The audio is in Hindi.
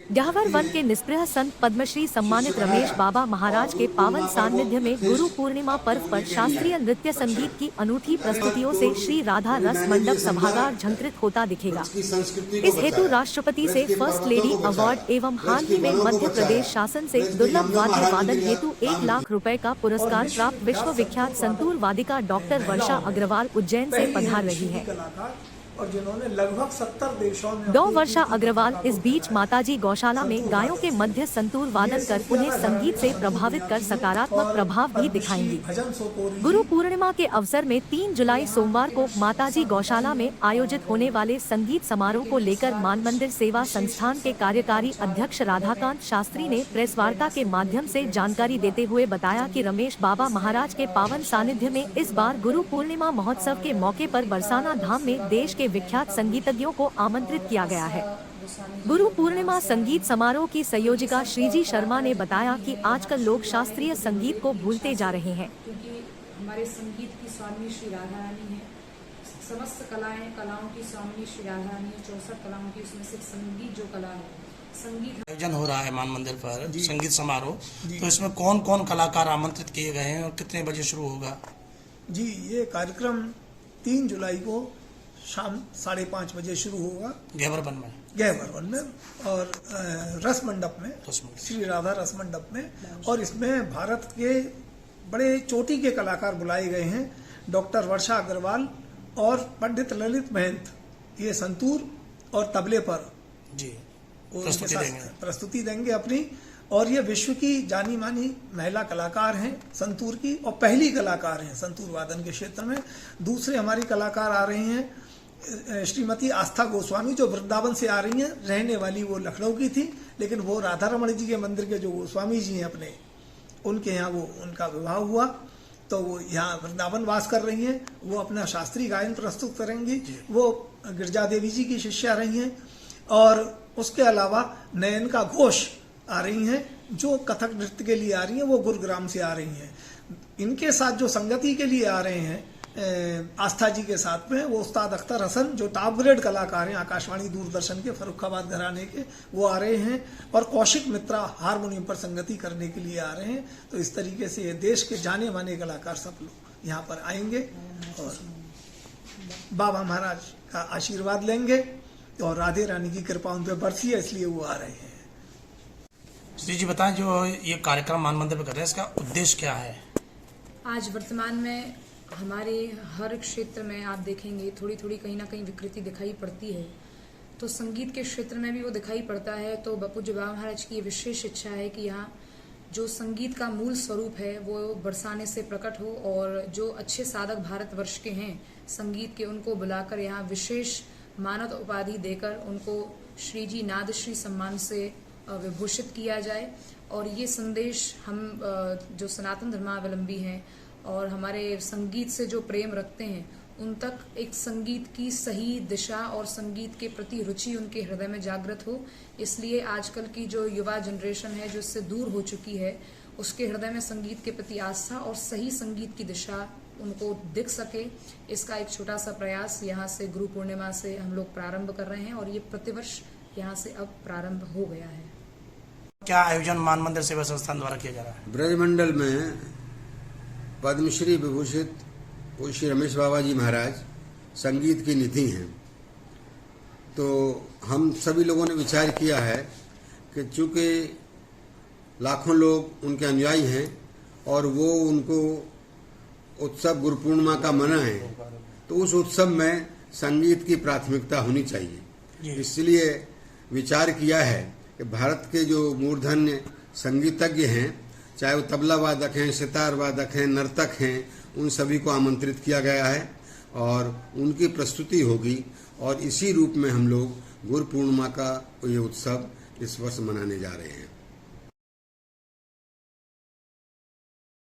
ब्यावर वन के निष्प्रह संत पद्मश्री सम्मानित रमेश बाबा महाराज के पावन सान्निध्य में गुरु पूर्णिमा पर्व पर शास्त्रीय नृत्य संगीत की अनूठी प्रस्तुतियों से श्री राधा रस मंडप सभागार झंकृत होता दिखेगा। इस हेतु राष्ट्रपति से फर्स्ट लेडी अवार्ड एवं हाल ही में मध्य प्रदेश शासन से दुर्लभ वाद्य वादन हेतु 1 लाख रुपए का पुरस्कार प्राप्त विश्व विख्यात संतूर वादिका डॉक्टर वर्षा अग्रवाल उज्जैन से पधार रही है और जिन्होंने लगभग 70 देशों में वर्षा अग्रवाल इस बीच माताजी गौशाला में गायों के मध्य संतूर वादन कर उन्हें संगीत से प्रभावित कर सकारात्मक प्रभाव भी दिखाएंगी। गुरु पूर्णिमा के अवसर में 3 जुलाई सोमवार को माताजी गौशाला में आयोजित होने वाले संगीत समारोह को लेकर मान मंदिर सेवा संस्थान के कार्यकारी अध्यक्ष राधाकांत शास्त्री ने प्रेस वार्ता के माध्यम से जानकारी देते हुए बताया कि रमेश बाबा महाराज के पावन सानिध्य में इस बार गुरु पूर्णिमा महोत्सव के मौके पर बरसाना धाम में देश के विख्यात संगीतज्ञों को आमंत्रित किया गया है। गुरु पूर्णिमा संगीत समारोह की संयोजिका श्रीजी शर्मा ने बताया कि आजकल लोग शास्त्रीय संगीत को भूलते जा रहे हैं, क्योंकि हमारे संगीत की स्वामी श्री राधा रानी है। समस्त कलाओं की स्वामी श्री राधा रानी, 64 कलाओं की, उसमें से संगीत जो कला है, संगीत आयोजन हो रहा है मान मंदिर पर संगीत समारोह, तो इसमें कौन कौन कलाकार आमंत्रित किए गए हैं और कितने बजे शुरू होगा? जी, ये कार्यक्रम 3 जुलाई को शाम 5:30 बजे शुरू होगा गहवर वन में और रस मंडप में, श्री राधा रस मंडप में। और इसमें भारत के बड़े चोटी के कलाकार बुलाए गए हैं। डॉक्टर वर्षा अग्रवाल और पंडित ललित महंत ये संतूर और तबले पर जी प्रस्तुति देंगे अपनी। और ये विश्व की जानी मानी महिला कलाकार हैं संतूर की, और पहली कलाकार हैं संतूर वादन के क्षेत्र में। दूसरे हमारी कलाकार आ रही हैं श्रीमती आस्था गोस्वामी, जो वृंदावन से आ रही हैं। रहने वाली वो लखनऊ की थी, लेकिन वो राधा रमण जी के मंदिर के जो गोस्वामी जी हैं अपने, उनके यहाँ वो उनका विवाह हुआ, तो वो यहाँ वृंदावन वास कर रही हैं। वो अपना शास्त्रीय गायन प्रस्तुत करेंगी। वो गिरजा देवी जी की शिष्या रही हैं। और उसके अलावा नयनका घोष आ रही हैं, जो कथक नृत्य के लिए आ रही हैं, वो गुरुग्राम से आ रही हैं। इनके साथ जो संगति के लिए आ रहे हैं आस्था जी के साथ में, वो उस्ताद अख्तर हसन, जो टॉप ग्रेड कलाकार हैं आकाशवाणी दूरदर्शन के फर्रुखाबाद घराने के, वो आ रहे हैं। और कौशिक मित्रा हारमोनियम पर संगति करने के लिए आ रहे हैं। तो इस तरीके से देश के जाने माने कलाकार सब लोग यहाँ पर आएंगे और बाबा महाराज का आशीर्वाद लेंगे। और राधे रानी की कृपा उन पर बरसी है, इसलिए वो आ रहे हैं। श्री जी बताएं, जो ये कार्यक्रम मान मंदिर पर कर रहे हैं, इसका उद्देश्य क्या है? आज वर्तमान में हमारे हर क्षेत्र में आप देखेंगे थोड़ी थोड़ी कहीं ना कहीं विकृति दिखाई पड़ती है, तो संगीत के क्षेत्र में भी वो दिखाई पड़ता है। तो पूज्य बाबा महाराज की ये विशेष इच्छा है कि यहाँ जो संगीत का मूल स्वरूप है वो बरसाने से प्रकट हो, और जो अच्छे साधक भारतवर्ष के हैं संगीत के, उनको बुलाकर यहाँ विशेष मानद उपाधि देकर उनको श्रीजी नादश्री सम्मान से विभूषित किया जाए। और ये संदेश हम जो सनातन धर्मावलंबी हैं और हमारे संगीत से जो प्रेम रखते हैं, उन तक एक संगीत की सही दिशा और संगीत के प्रति रुचि उनके हृदय में जागृत हो। इसलिए आजकल की जो युवा जनरेशन है जो इससे दूर हो चुकी है, उसके हृदय में संगीत के प्रति आस्था और सही संगीत की दिशा उनको दिख सके, इसका एक छोटा सा प्रयास यहाँ से गुरु पूर्णिमा से हम लोग प्रारंभ कर रहे हैं। और ये प्रतिवर्ष यहाँ से अब प्रारंभ हो गया है। क्या आयोजन मान मंदिर सेवा संस्थान द्वारा किया जा रहा है? ब्रजमंडल में पद्मश्री विभूषित पूज्य श्री रमेश बाबा जी महाराज संगीत की निधि हैं। तो हम सभी लोगों ने विचार किया है कि चूंकि लाखों लोग उनके अनुयायी हैं और वो उनको उत्सव गुरु पूर्णिमा का मनाएं, तो उस उत्सव में संगीत की प्राथमिकता होनी चाहिए। इसलिए विचार किया है कि भारत के जो मूर्धन्य संगीतज्ञ हैं, चाहे वो तबला वादक हैं, सितार वादक हैं, नर्तक हैं, उन सभी को आमंत्रित किया गया है और उनकी प्रस्तुति होगी। और इसी रूप में हम लोग गुरु पूर्णिमा का ये उत्सव इस वर्ष मनाने जा रहे हैं।